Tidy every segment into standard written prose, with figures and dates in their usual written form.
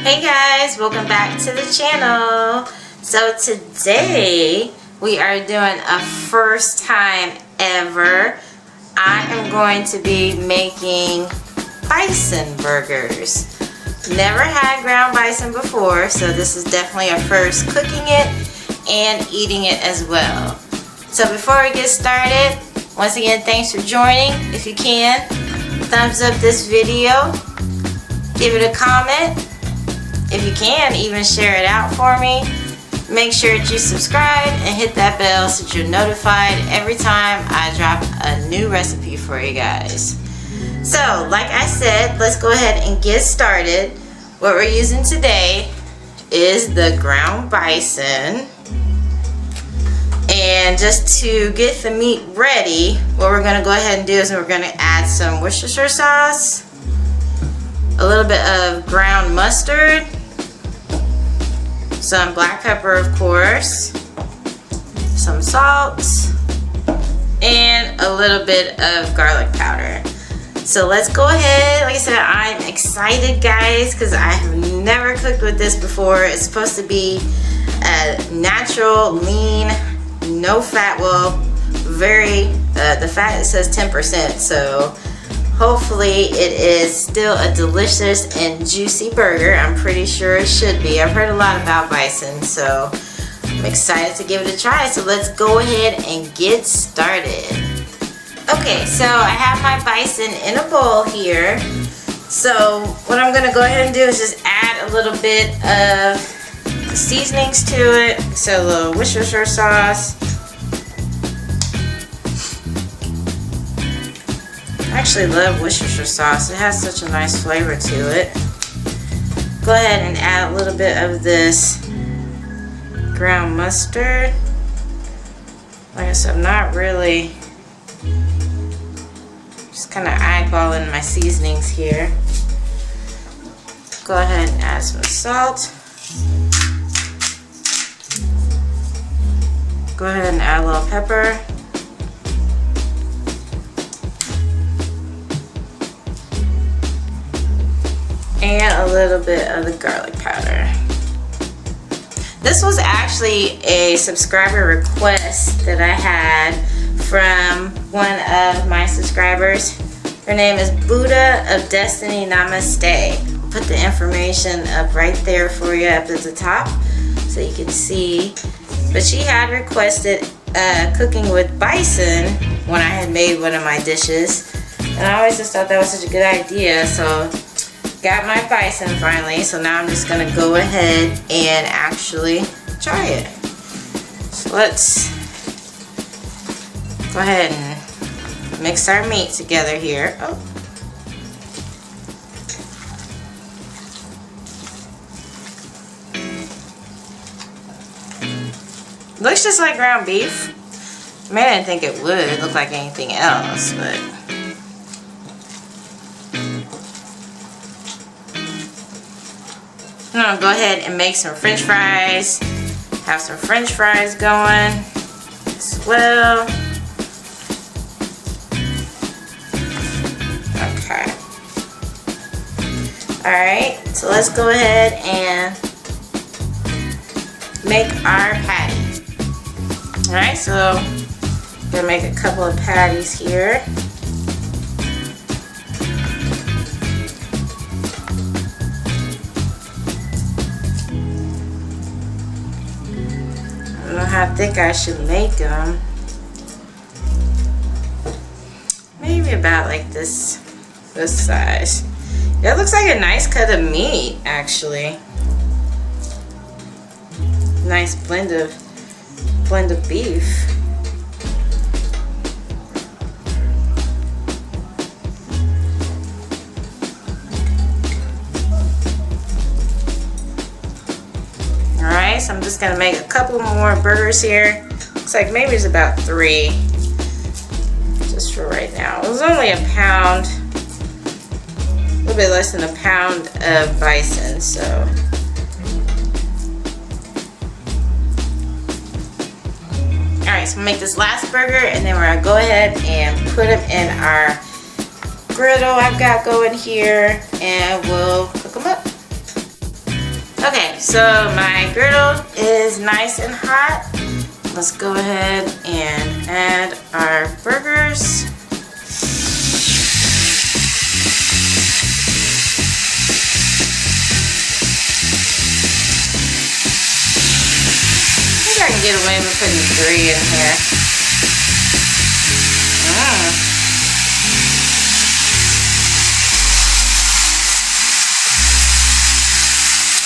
Hey guys, welcome back to the channel. So today we are doing a first time ever. I am going to be making bison burgers. Never had ground bison before, so this is definitely a first, cooking it and eating it as well. So before we get started, once again, thanks for joining. If you can, thumbs up this video, give it a comment. If you can, even share it out for me. Make sure that you subscribe and hit that bell so that you're notified every time I drop a new recipe for you guys. So, like I said, let's go ahead and get started. What we're using today is the ground bison. And just to get the meat ready, what we're going to go ahead and do is we're going to add some Worcestershire sauce, a little bit of ground mustard, some black pepper of course, some salt, and a little bit of garlic powder. So let's go ahead. Like I said, I'm excited guys because I have never cooked with this before. It's supposed to be a natural, lean, no fat. Well, the fat, it says 10%, so hopefully it is still a delicious and juicy burger. I'm pretty sure it should be. I've heard a lot about bison, so I'm excited to give it a try. So let's go ahead and get started. Okay, so I have my bison in a bowl here. So what I'm going to go ahead and do is just add a little bit of seasonings to it. So a little Worcestershire sauce. I actually love Worcestershire sauce. It has such a nice flavor to it. Go ahead and add a little bit of this ground mustard. Like I said, I'm not really, just kind of eyeballing my seasonings here. Go ahead and add some salt. Go ahead and add a little pepper. And a little bit of the garlic powder. This was actually a subscriber request that I had from one of my subscribers. Her name is Buddha of Destiny Namaste. I'll put the information up right there for you up at the top so you can see. But she had requested cooking with bison when I had made one of my dishes. And I always just thought that was such a good idea. So got my bison finally, so now I'm just gonna go ahead and actually try it. So let's go ahead and mix our meat together here. Oh. Looks just like ground beef. I mean, I didn't think it would look like anything else, but I'm gonna go ahead and make some french fries. Have some french fries going as well. Okay. Alright, so let's go ahead and make our patty. Alright, so I'm gonna make a couple of patties here. I don't know how thick I should make them. Maybe about like this size. That looks like a nice cut of meat, actually. Nice blend of beef. Alright, so I'm just gonna make a couple more burgers here. Looks like maybe it's about 3. Just for right now. It was only a pound. A little bit less than a pound of bison, so. Alright, so I'm gonna make this last burger and then we're gonna go ahead and put them in our griddle I've got going here and we'll cook them up. Okay, so my griddle is nice and hot. Let's go ahead and add our burgers. I think I can get away with putting 3 in here.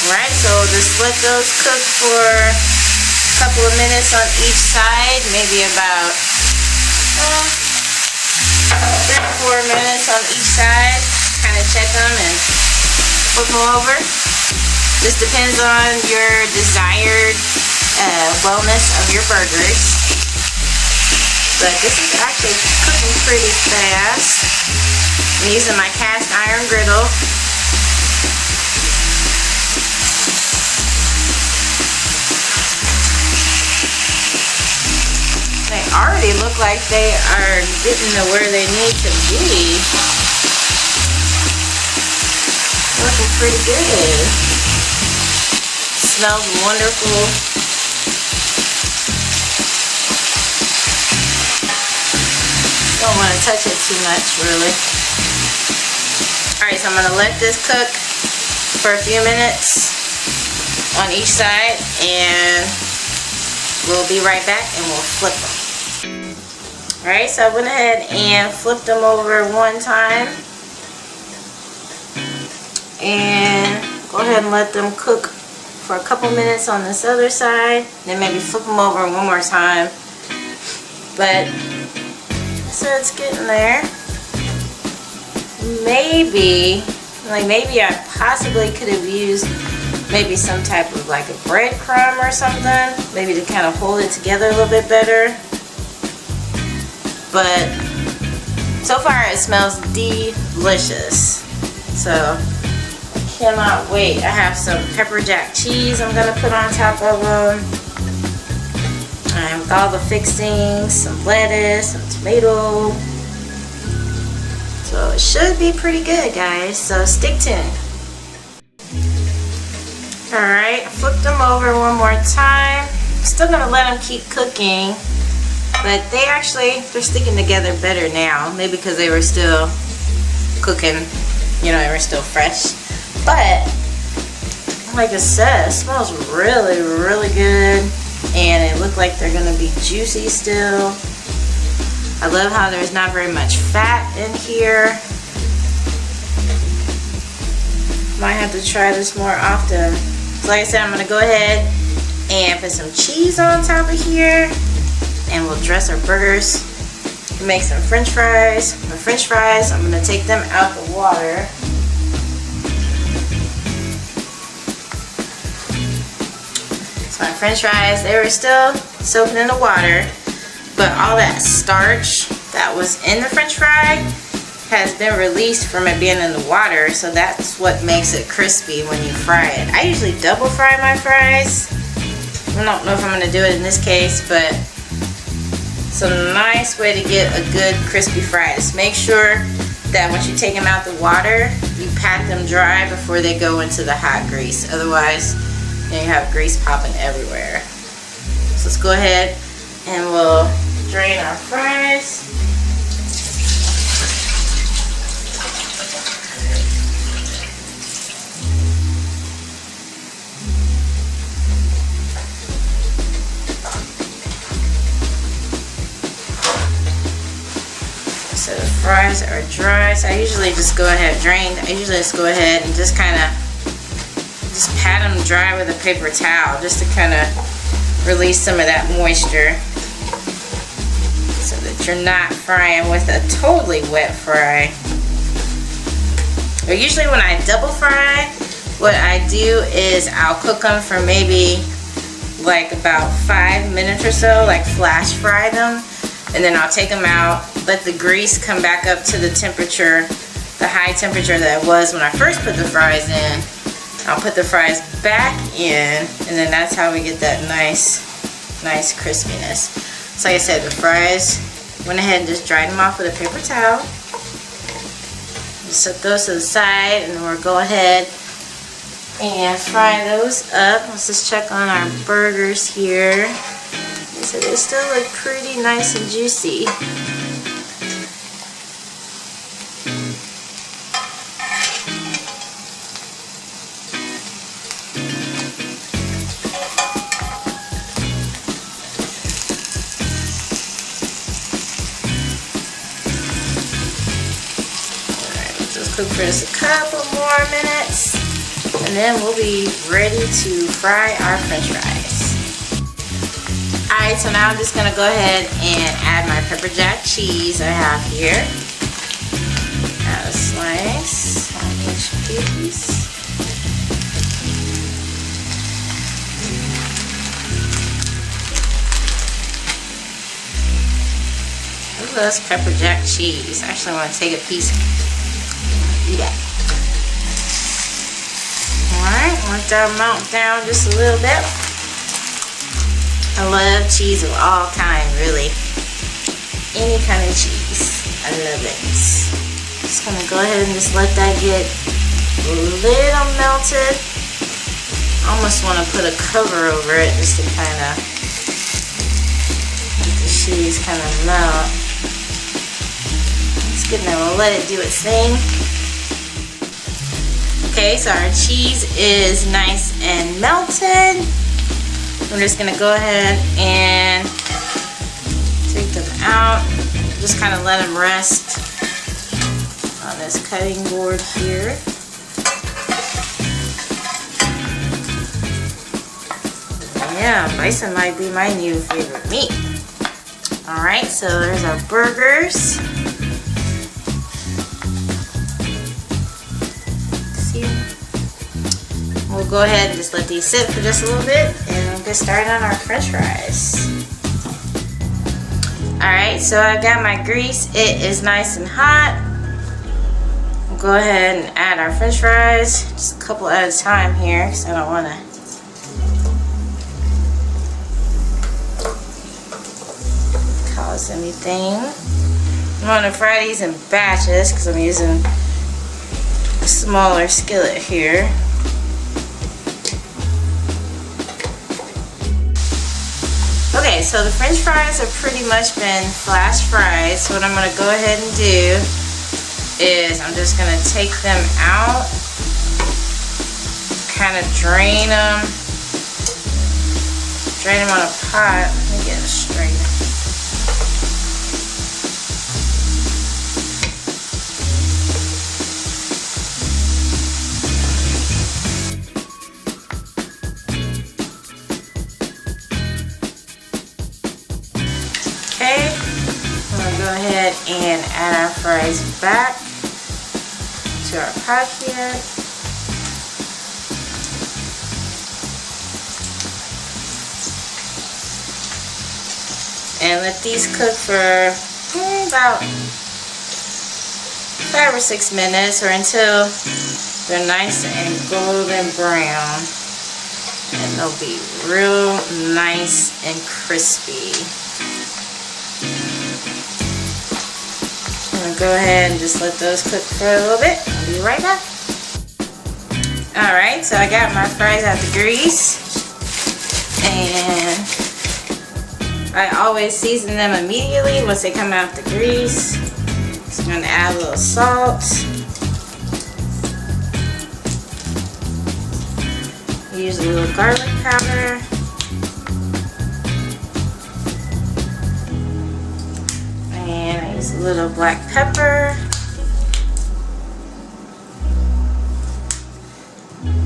Alright, so just let those cook for a couple of minutes on each side, maybe about 3 to 4 minutes on each side. Kind of check them and flip them over. This depends on your desired wellness of your burgers. But this is actually cooking pretty fast. I'm using my cast iron griddle. They already look like they are getting to where they need to be. Looking pretty good. Smells wonderful. Don't want to touch it too much, really. Alright, so I'm going to let this cook for a few minutes on each side, and we'll be right back and we'll flip them. Alright, so I went ahead and flipped them over one time. And go ahead and let them cook for a couple minutes on this other side. Then maybe flip them over one more time. But, so it's getting there. Maybe I possibly could have used maybe some type of like a breadcrumb or something, maybe to kind of hold it together a little bit better. But so far it smells delicious. So I cannot wait. I have some pepper jack cheese I'm gonna put on top of them. And with all the fixings, some lettuce, some tomato. So it should be pretty good, guys. So stick tuned. Alright, flip them over one more time. Still gonna let them keep cooking, but they're sticking together better now. Maybe because they were still cooking, you know, they were still fresh. But like I said, it smells really, really good, and it looked like they're gonna be juicy still. I love how there's not very much fat in here. Might have to try this more often. So like I said, I'm going to go ahead and put some cheese on top of here, and we'll dress our burgers. Make some french fries. My french fries, I'm going to take them out the water. So my french fries, they were still soaking in the water, but all that starch that was in the french fry has been released from it being in the water, so that's what makes it crispy when you fry it. I usually double fry my fries. I don't know if I'm going to do it in this case, but it's a nice way to get a good crispy fry. Just make sure that once you take them out the water, you pat them dry before they go into the hot grease. Otherwise, you have grease popping everywhere. So let's go ahead and we'll drain our fries. So the fries are dry, so I usually just go ahead, I usually just go ahead and just kind of pat them dry with a paper towel just to kind of release some of that moisture so that you're not frying with a totally wet fry. But usually when I double fry, what I do is I'll cook them for maybe like about 5 minutes or so, like flash fry them, and then I'll take them out, let the grease come back up to the temperature, the high temperature that it was when I first put the fries in. I'll put the fries back in, and then that's how we get that nice crispiness. So like I said, the fries, went ahead and just dried them off with a paper towel. Just set those to the side, and then we'll go ahead and fry those up. Let's just check on our burgers here. So they still look pretty nice and juicy. Cook for just a couple more minutes, and then we'll be ready to fry our french fries. Alright, so now I'm just going to go ahead and add my pepper jack cheese I have here. Add a slice on each piece. Who loves pepper jack cheese? I actually want to take a piece. Yeah. Alright, let that melt down just a little bit. I love cheese of all kinds, really. Any kind of cheese. I love it. Just gonna go ahead and just let that get a little melted. Almost want to put a cover over it just to kind of let the cheese kind of melt. It's good now. We'll let it do its thing. Okay, so our cheese is nice and melted. We're just gonna go ahead and take them out. Just kind of let them rest on this cutting board here. Yeah, bison might be my new favorite meat. Alright, so there's our burgers. We'll go ahead and just let these sit for just a little bit, and we'll get started on our french fries. Alright, so I got my grease. It is nice and hot. We'll go ahead and add our french fries, just a couple at a time here, because I don't want to cause anything. I'm going to fry these in batches, because I'm using a smaller skillet here. Okay, so the french fries have pretty much been flash fried. So what I'm going to go ahead and do is I'm just going to take them out, kind of drain them on a pot. Let me get it straight. Okay, I'm going to go ahead and add our fries back to our pot here. And let these cook for about 5 or 6 minutes, or until they're nice and golden brown. And they'll be real nice and crispy. I'm going to go ahead and just let those cook for a little bit. I'll be right back. Alright, so I got my fries out the grease. And I always season them immediately once they come out the grease. So I'm going to add a little salt. Use a little garlic powder. And I use a little black pepper.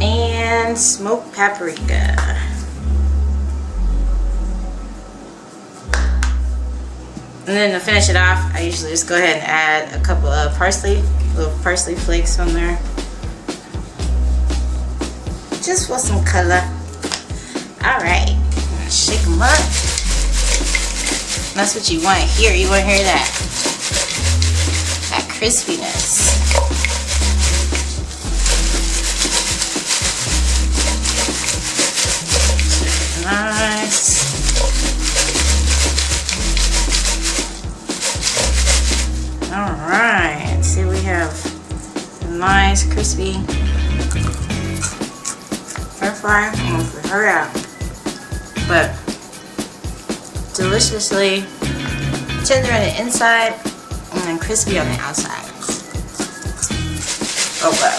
And smoked paprika. And then to finish it off, I usually just go ahead and add a couple of little parsley flakes on there. Just for some color. Alright, shake them up. That's what you want to hear. You want to hear that crispiness. Nice. Alright, see, we have a nice crispy air fry, hurry up. But deliciously tender on the inside and then crispy on the outside. Oh wow.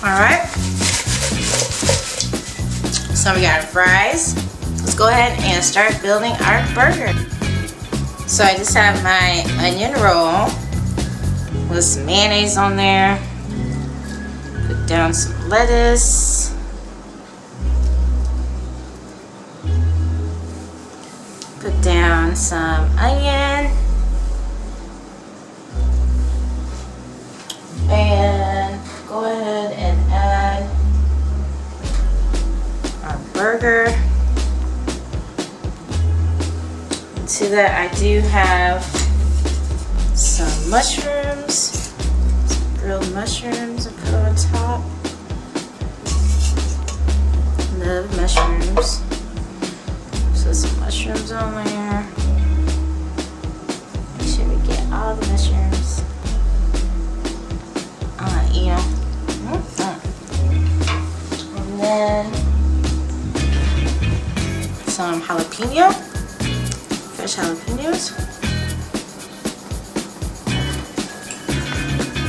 Alright. So we got our fries. Let's go ahead and start building our burger. So I just have my onion roll with some mayonnaise on there. Put down some lettuce. Put down some onion. And go ahead and add our burger. To that I do have some mushrooms, some grilled mushrooms to put on top. Love mushrooms. So some mushrooms on there. Make sure we get all the mushrooms. I want to eat them. And then some jalapeno. Fresh jalapenos.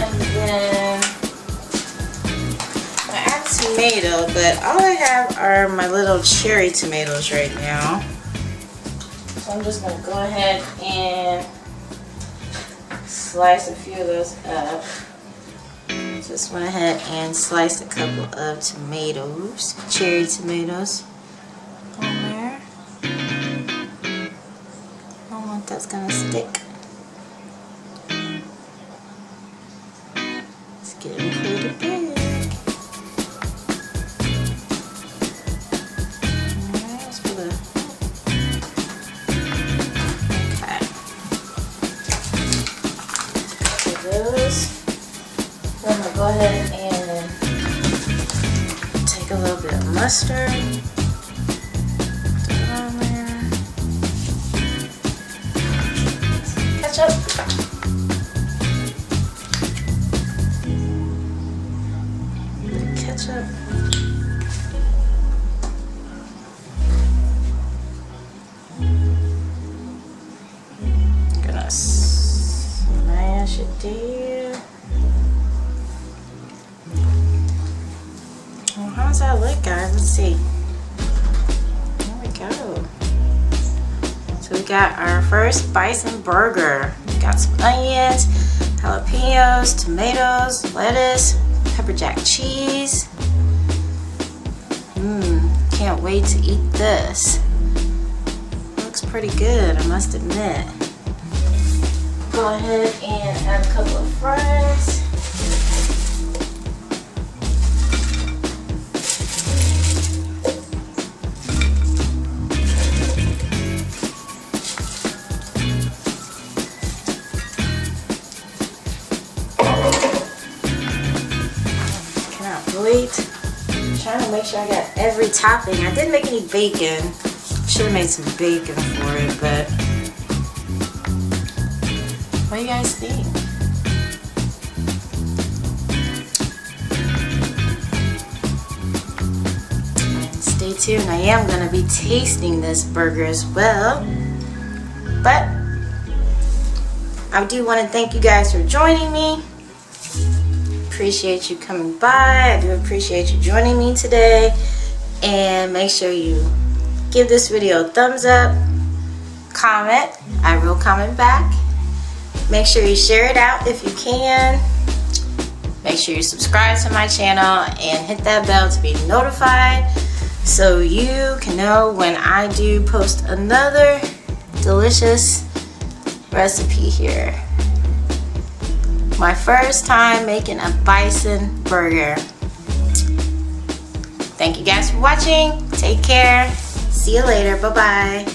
And then I add tomato, but all I have are my little cherry tomatoes right now. So I'm just going to go ahead and slice a few of those up. Just went ahead and sliced a couple of tomatoes, cherry tomatoes on there. That's gonna stick. It's getting pretty big. Alright, let's put it. Okay. So those. Then I'm gonna go ahead and take a little bit of mustard. Ketchup. Ketchup. Gonna smash it there. Well, how does that look, guys? Let's see. There we go. So we got our first Bison burger. We got some onions, jalapenos, tomatoes, lettuce, pepper jack cheese. Can't wait to eat this. Looks pretty good, I must admit. Go ahead and add a couple of fries. Wait, I'm trying to make sure I got every topping. I didn't make any bacon. Should have made some bacon for it, but what do you guys think? And stay tuned. I am going to be tasting this burger as well. But I do want to thank you guys for joining me. Appreciate you coming by. I do appreciate you joining me today, and make sure you give this video a thumbs up, comment. I will comment back. Make sure you share it out if you can. Make sure you subscribe to my channel and hit that bell to be notified so you can know when I do post another delicious recipe here. My first time making a bison burger. Thank you guys for watching. Take care. See you later. Bye-bye.